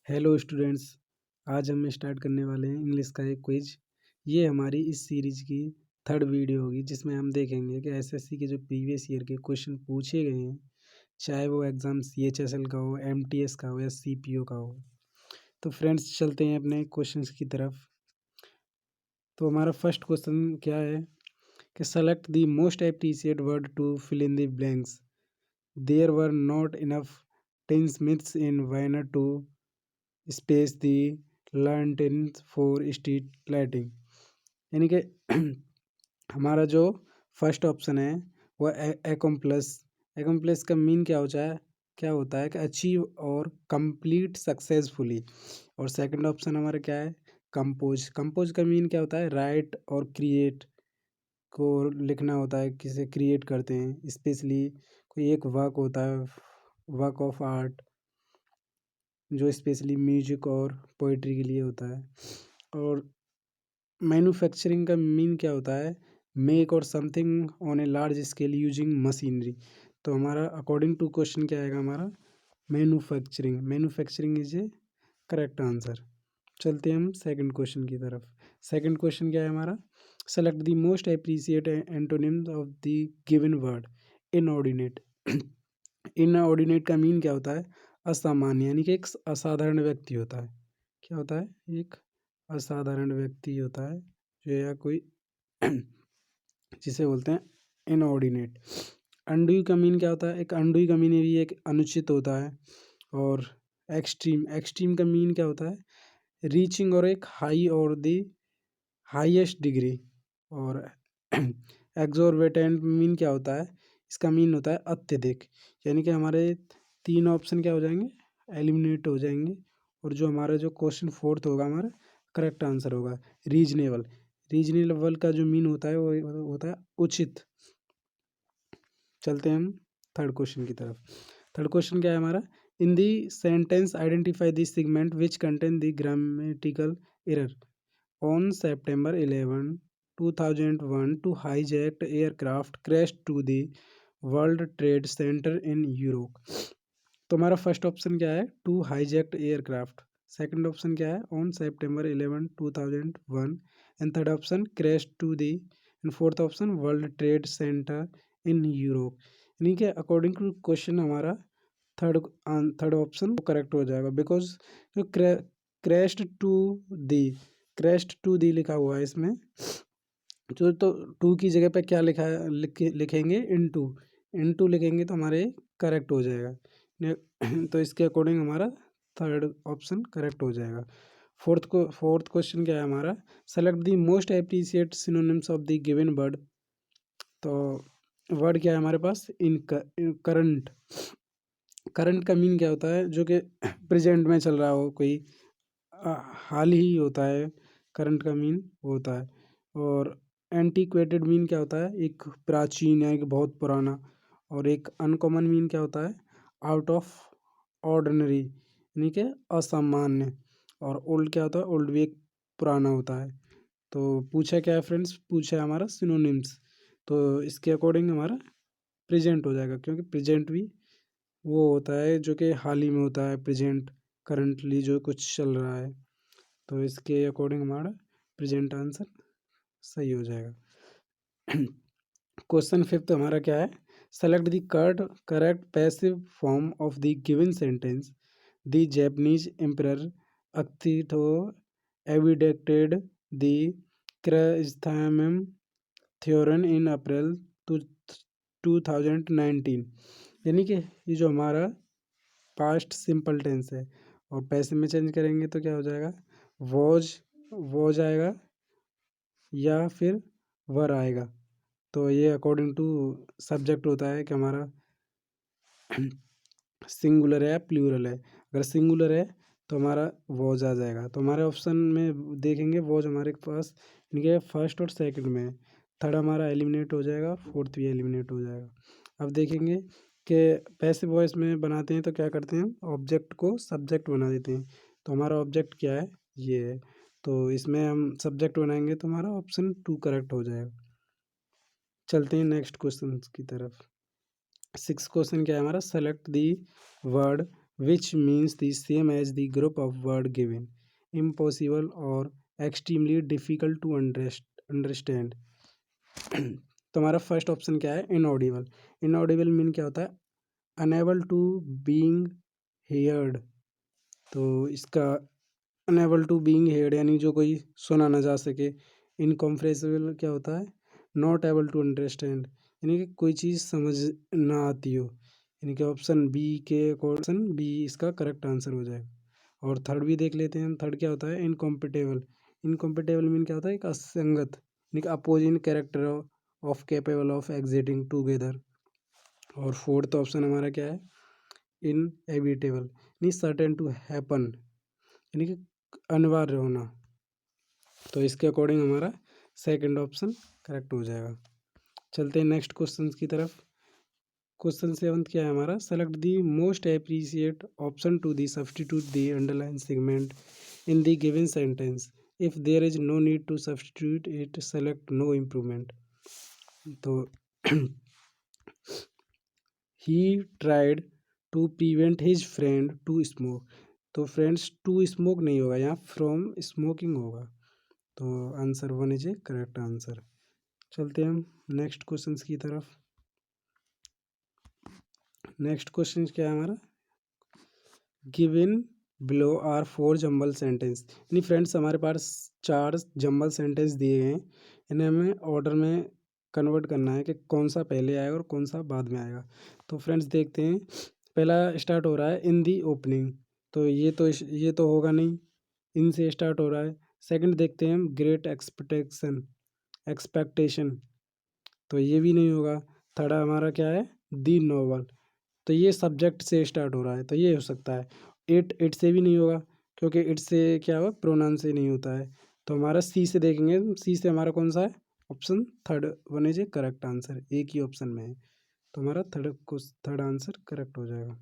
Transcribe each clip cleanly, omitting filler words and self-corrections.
Hello students. आज हम start करने वाले हैं इंग्लिश का एक क्विज। ये हमारी इस सीरीज की थर्ड वीडियो होगी जिसमें हम देखेंगे कि एसएससी के जो प्रीवियस ईयर के क्वेश्चन पूछे गए हैं, चाहे वो एग्ज़ाम सीएचएसएल का हो, एमटीएस का हो या सीपीओ का हो। तो फ्रेंड्स चलते हैं अपने क्वेश्चंस की तरफ। तो हमारा फर्स्ट क्वेश्चन क्या है कि select the most appreciate word to fill in the blanks. There were not enough tinsmiths in Vienna to space the learn for street lighting. यानी कि हमारा जो फर्स्ट ऑप्शन है वह एकम्प्लस। एकम्प्लस का मीन क्या होता है कि अचीव और कंप्लीट सक्सेसफुली। और सेकंड ऑप्शन हमारा क्या है, कंपोज। कंपोज का मीन क्या होता है, राइट और क्रिएट को लिखना होता है, किसे क्रिएट करते हैं, स्पेशली कोई एक वर्क होता है, वर्क ऑफ आर्ट जो स्पेशली म्यूजिक और पोइट्री के लिए होता है। और मैन्युफैक्चरिंग का मीन क्या होता है, मेक और something on a large scale using machinery. तो हमारा अकॉर्डिंग टू क्वेश्चन क्या आएगा, हमारा manufacturing. Manufacturing is a correct answer. चलते हैं हम सेकंड क्वेश्चन की तरफ। सेकंड क्वेश्चन क्या है हमारा, select the most appreciate antonyms of the given word. Inordinate. Inordinate का मीन क्या होता है, असामान्य, यानी कि एक असाधारण व्यक्ति होता है। क्या होता है, एक असाधारण व्यक्ति होता है जो या कोई जिसे बोलते हैं इनऑर्डिनेट। अनडू का मीन क्या होता है, एक अनडू का मीन भी एक अनुचित होता है। और एक्सट्रीम, एक्सट्रीम का मीन क्या होता है, रीचिंग और एक हाई और द हाईएस्ट डिग्री। और एग्जॉर्बिटेंट मीन क्या होता है, इसका मीन होता है अत्यधिक। यानी कि हमारे तीन ऑप्शन क्या हो जाएंगे, एलिमिनेट हो जाएंगे। और जो हमारा जो क्वेश्चन फोर्थ होगा हमारा करेक्ट आंसर होगा रीजनेबल। रीजनेबल का जो मीन होता है वो होता है उचित। चलते हैं हम थर्ड क्वेश्चन की तरफ। थर्ड क्वेश्चन क्या है हमारा, in the sentence identify the segment which contain the grammatical error. On September 11, 2001, two hijacked aircraft crashed to the World Trade Center in Europe. तो हमारा फर्स्ट ऑप्शन क्या है, two hijacked aircraft. Second option क्या है, on September 11, 2001। And third option crash to the. And fourth option world trade center in Europe. यानी कि according to question हमारा third option correct हो जाएगा, because crashed to the, crashed to the लिखा हुआ है इसमें, जो तो टू की जगह पे क्या लिखा है, लिखेंगे इन टू लिखेंगे तो हमारे करेक्ट हो जाएगा। तो इसके अकॉर्डिंग हमारा थर्ड ऑप्शन करेक्ट हो जाएगा। फोर्थ क्वेश्चन क्या है हमारा, select the most appreciate synonyms of the given word. तो वर्ड क्या है हमारे पास, इन करंट। करंट का मीन क्या होता है, जो कि प्रेजेंट में चल रहा हो, कोई हाल ही होता है, करंट का मीन होता है। और एंटीक्वेटेड मीन क्या होता है, एक प्राचीन या एक बहुत पुराना। और एक अनकॉमन मीन क्या होता है, आउट ऑफ ऑर्डिनरी, यानी कि असामान्य। और ओल्ड क्या होता है, ओल्ड भी एक पुराना होता है। तो पूछा क्या है फ्रेंड्स, पूछा है हमारा सिनोनिम्स। तो इसके अकॉर्डिंग हमारा प्रेजेंट हो जाएगा, क्योंकि प्रेजेंट भी वो होता है जो कि हाल ही में होता है, प्रेजेंट करंटली जो कुछ चल रहा है। तो इसके अकॉर्डिंग हमारा प्रेजेंट आंसर सही हो जाएगा। क्वेश्चन फिफ्थ हमारा क्या है, select the correct passive form of the given sentence. The Japanese emperor Akihito abdicated the Chrysanthemum Throne in April 2019। यानी कि ये जो हमारा पास्ट सिंपल टेंस है, और पैसिव में चेंज करेंगे तो क्या हो जाएगा, वॉज आएगा या फिर वर आएगा। तो ये अकॉर्डिंग टू सब्जेक्ट होता है कि हमारा सिंगुलर है या प्लूरल है। अगर सिंगुलर है तो हमारा वॉज आ जाएगा। तो हमारे ऑप्शन में देखेंगे वॉज हमारे पास इनके फर्स्ट और सेकंड में है। थर्ड हमारा एलिमिनेट हो जाएगा, फोर्थ भी एलिमिनेट हो जाएगा। अब देखेंगे कि पैसिव वॉइस में बनाते हैं तो क्या करते हैं, ऑब्जेक्ट को सब्जेक्ट बना देते हैं। तो हमारा ऑब्जेक्ट क्या है, ये है। तो इसमें हम सब्जेक्ट बनाएंगे तो हमारा ऑप्शन 2 करेक्ट हो जाएगा। चलते हैं नेक्स्ट क्वेश्चन की तरफ। सिक्स क्वेश्चन क्या है हमारा, select the word which means the same as the group of word given. Impossible or extremely difficult to understand. तो हमारा फर्स्ट ऑप्शन क्या है? इनऑडिबल. इनऑडिबल मीन क्या होता है? Unable to being heard. तो इसका अनेबल टू बीइंग हेयर्ड यानी जो कोई सुना ना जा सके. इनकॉम्प्रेसिबल क्या होता है? नॉट एबल टू अंडरस्टैंड यानी कि कोई चीज़ समझ ना आती हो. यानी कि ऑप्शन बी के ऑप्शन बी इसका करेक्ट आंसर हो जाएगा. और थर्ड भी देख लेते हैं हम. थर्ड क्या होता है? इनकॉम्पिटेबल. इनकॉम्पिटेबल मीन क्या होता है? एक असंगत यानी कि opposing character of capable of exiting together. और फोर्थ ऑप्शन हमारा क्या है? इनएविटेबल यानी सर्टेन टू हैपन यानी कि अनिवार्य होना. तो इसके अकॉर्डिंग हमारा सेकंड ऑप्शन करेक्ट हो जाएगा. चलते हैं नेक्स्ट क्वेश्चन की तरफ. क्वेश्चन 7 क्या है हमारा? Select the most appreciate option to the substitute the underline segment in the given sentence. If there is no need to substitute it select no improvement. तो he tried to prevent his friend to smoke. तो friends to smoke नहीं होगा यहाँ, from smoking होगा. तो answer one is a correct answer. चलते हैं हम नेक्स्ट क्वेश्चन की तरफ. नेक्स्ट क्वेश्चन क्या है हमारा? Given below are 4 jumbled sentence. यानी फ्रेंड्स हमारे पास 4 जम्बल सेंटेंस दिए गए हैं. इन्हें हमें ऑर्डर में कन्वर्ट करना है कि कौन सा पहले आएगा और कौन सा बाद में आएगा. तो फ्रेंड्स देखते हैं. पहला स्टार्ट हो रहा है इन दी ओपनिंग. तो ये तो होगा नहीं, इनसे स्टार्ट हो रहा है. सेकंड देखते हैं हम ग्रेट एक्सपेक्टेशन. तो ये भी नहीं होगा. थर्ड हमारा क्या है? दी नोवेल. तो ये सब्जेक्ट से स्टार्ट हो रहा है, तो ये हो सकता है. इट से भी नहीं होगा क्योंकि इट से क्या होगा? प्रोनाउन से नहीं होता है. तो हमारा सी से देखेंगे. सी से हमारा कौन सा है? Option third one is a correct answer. एक ही ऑप्शन में है, तो हमारा थर्ड आंसर करेक्ट हो जाएगा.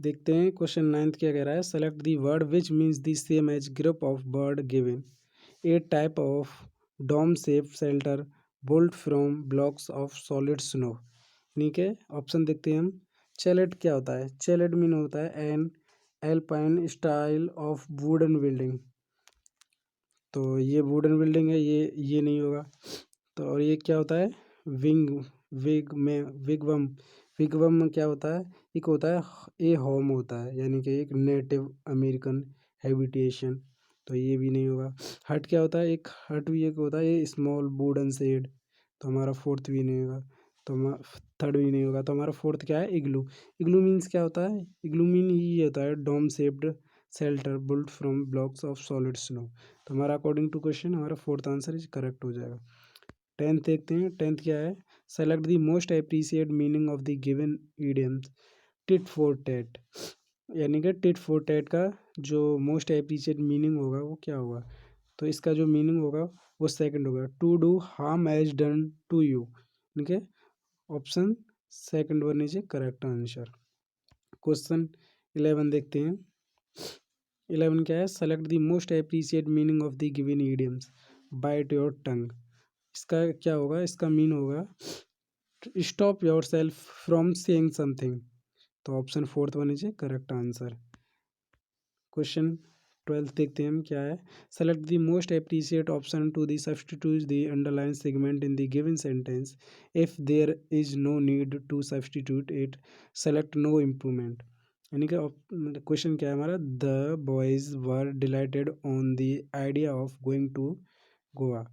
देखते हैं क्वेश्चन 9 क्या कह रहा है? Select the word which means the same as group of bird given. A type of dome shape shelter built from blocks of solid snow. ठीक है, ऑप्शन देखते हैं हम. चैलेट क्या होता है? चैलेट मीन होता है an alpine style of wooden building. तो ये वुडन बिल्डिंग है, ये नहीं होगा. तो और ये क्या होता है? विंग विगवम. विगवम में क्या होता है? एक होता है ए होम होता है यानी कि एक नेटिव अमेरिकन हैबिटेशन. तो ये भी नहीं होगा. हट क्या होता है? एक हट भी एक होता है ये स्मॉल वुडन शेड. तो हमारा फोर्थ भी नहीं होगा. तो थर्ड भी नहीं होगा. तो हमारा फोर्थ क्या है? इग्लू. इग्लू मीन्स क्या होता है? इग्लू मीन ये होता है dome shaped shelter built from blocks of solid snow. तो हमारा अकॉर्डिंग टू क्वेश्चन हमारा फोर्थ आंसर इज करेक्ट हो जाएगा. 10th देखते हैं. 10th क्या है? Select the most appreciate meaning of the given idioms. Tit for tat यानी कि टिट फॉर टैट का जो मोस्ट अप्रिशिएट मीनिंग होगा वो क्या होगा? तो इसका जो मीनिंग होगा वो सेकंड होगा. To do harm as done to you. ठीक है, option second one is a correct answer. Question 11 देखते हैं. 11 क्या है? Select the most appreciate meaning of the given idioms. Bite your tongue. इसका क्या होगा? इसका मीन होगा stop yourself from saying something. तो option fourth one is a correct answer. Question 12 देखते हैं हम क्या है. Select the most appreciate option to the substitute the underline segment in the given sentence. If there is no need to substitute it select no improvement. यानी कि question क्या है हमारा? The boys were delighted on the idea of going to Goa.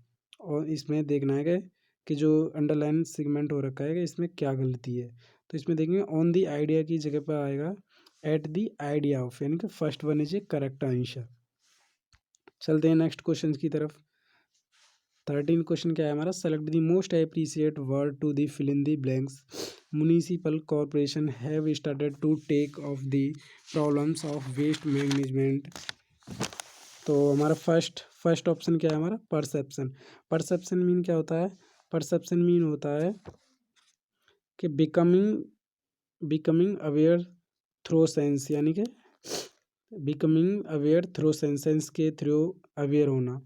और इसमें देखना है कि जो अंडरलाइन सेगमेंट हो रखा है कि इसमें क्या गलती है. तो इसमें देखेंगे ऑन दी आइडिया की जगह पर आएगा एट दी आइडिया ऑफ यानी कि first one is a correct answer. चलते हैं नेक्स्ट क्वेश्चन की तरफ. 13 क्वेश्चन क्या है हमारा? Select the most appreciate word to the fill in the blanks. Municipal corporation have started to take off the problems of waste management. तो हमारा first option क्या है हमारा? परसेप्शन. परसेप्शन मीन क्या होता है? परसेप्शन मीन होता है कि बिकमिंग अवेयर थ्रू सेंस यानी कि बिकमिंग अवेयर थ्रू सेंस के थ्रू अवेयर होना.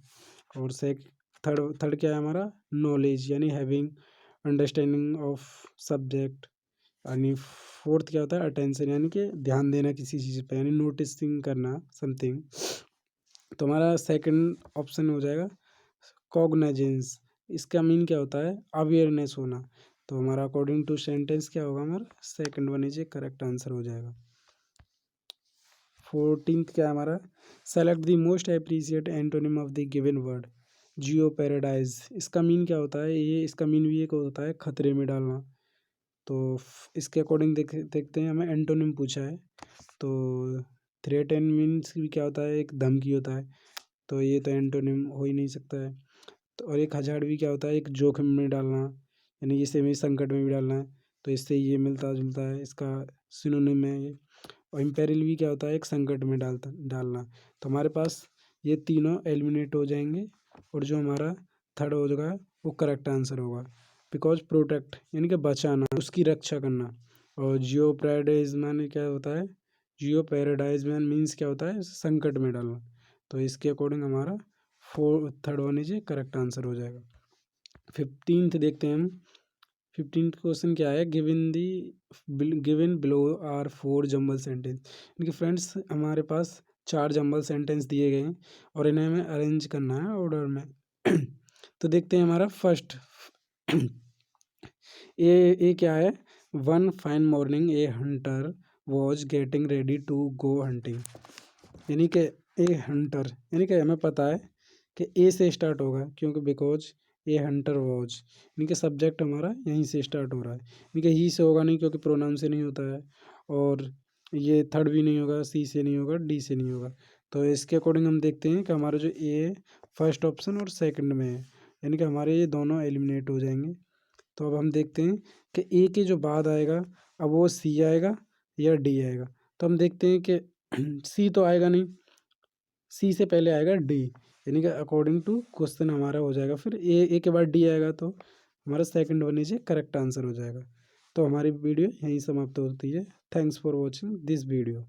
और थर्ड क्या है हमारा? नॉलेज यानी हैविंग अंडरस्टैंडिंग ऑफ सब्जेक्ट यानी फोर्थ क्या होता है, अटेंशन, यानी कि ध्यान देना किसी चीज़ पे, यानी नोटिसिंग करना समथिंग। तो हमारा सेकंड ऑप्शन हो जाएगा कॉग्नाजेंस। इसका मीन क्या होता है, अवेयरनेस होना। तो हमारा अकॉर्डिंग टू सेंटेंस क्या होगा, हमारा second one is a correct answer हो जाएगा। 14th क्या है हमारा, select the most appreciate antonym of the given word. Jio paradise, इसका मीन क्या होता है, ये इसका मीन भी एक होता है खतरे में डालना। तो इसके अकॉर्डिंग देखते हैं, हमें एंटोनिम पूछा है। तो थ्रेटन मीन्स भी क्या होता है, एक धमकी होता है। तो ये तो एंटोनिम हो ही नहीं सकता है। तो और एक हजार्ड भी क्या होता है, एक जोखिम में डालना, यानी इसे में संकट में भी डालना है। तो इससे ये मिलता जुलता है, इसका सिनोनिम है ये। और इम्पेरिल भी क्या होता है, एक संकट में डालना। तो हमारे पास ये तीनों एलिमिनेट हो जाएंगे, और जो हमारा थर्ड हो जाएगा वो करेक्ट आंसर होगा। बिकॉज प्रोटेक्ट यानी कि बचाना, उसकी रक्षा करना। और जियो पैराडाइज मैन क्या होता है, जियो पैराडाइज मैन मीन्स क्या होता है, संकट में डालना। तो इसके अकॉर्डिंग हमारा third one is correct answer हो जाएगा। 15th देखते हैं हम। 15th क्वेश्चन क्या है, given below are 4 jumbled sentence. इनके फ्रेंड्स हमारे पास 4 जम्बल सेंटेंस दिए गए हैं, और इन्हें हमें अरेंज करना है ऑर्डर में। तो देखते हैं हमारा फर्स्ट ए क्या है, one fine morning a hunter was getting ready to go hunting. यानी कि ए हंटर, यानी कि हमें पता है कि ए से स्टार्ट होगा, क्योंकि बिकॉज ए हंटर वॉज, यानी कि सब्जेक्ट हमारा यहीं से स्टार्ट हो रहा है। यानी कि ही से होगा नहीं, क्योंकि प्रोनाउन से नहीं होता है। और ये थर्ड भी नहीं होगा, सी से नहीं होगा, डी से नहीं होगा। तो इसके अकॉर्डिंग हम देखते हैं कि हमारा जो ए फर्स्ट ऑप्शन और सेकंड में है, यानी कि हमारे ये दोनों एलिमिनेट हो जाएंगे। तो अब हम देखते हैं कि ए के जो बाद आएगा, अब वो सी आएगा या डी आएगा। तो हम देखते हैं कि सी तो आएगा नहीं, सी से पहले आएगा डी, यानी कि अकॉर्डिंग टू क्वेश्चन हमारा हो जाएगा, फिर ए के बाद डी आएगा, तो हमारा second one is correct answer हो जाएगा। तो हमारी वीडियो यहीं समाप्त होती है। Thanks for watching this video.